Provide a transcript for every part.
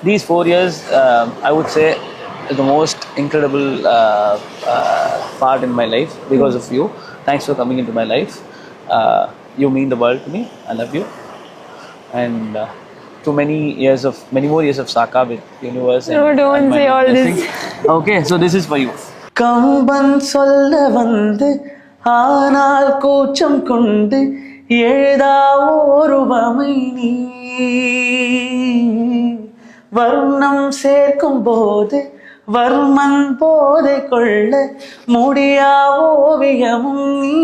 these 4 years, I would say, is the most incredible part in my life because of you. Thanks for coming into my life. You mean the world to me. I love you. And many more years of Saka with universe. No, don't and say all this. Okay, so this is for you. Kamban சொல்ல வந்து ஆனால் கூச்சம் கொண்டு எழுதா ஓருவமை நீ வர்ணம் சேர்க்கும் போது வர்மன் போதை கொள்ள முடியா ஓவியமும் நீ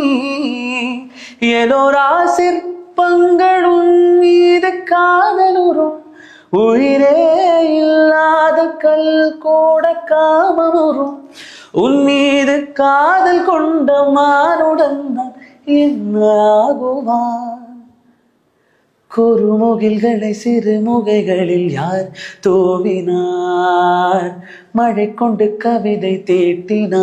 எலோரா சிற்பங்களும் மீது காதலுறும் உயிரே இல்லாத கல் கூட காமமுறும் உன் மீது காதல் கொண்ட மானுடன் நான் என்ன ஆகுவான் குறுமுகில்களை சிறுமுகைகளில் யார் தூவினார் மழை கொண்டு கவிதை தீட்டினார்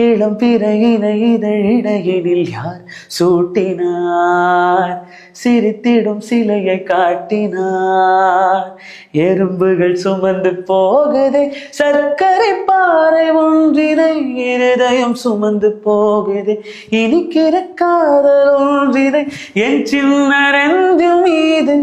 இளம் பிறையினை இதழிடையினில் யார் சூட்டினார் சிரித்திடும் சிலையை காட்டினார் எறும்புகள் சுமந்து போகுதே சர்க்கரை பாறை ஒன்றினை இருதயம் சுமந்து போகுதே இனிக்கிற காதல் ஒன்றினை என் சின்ன மீது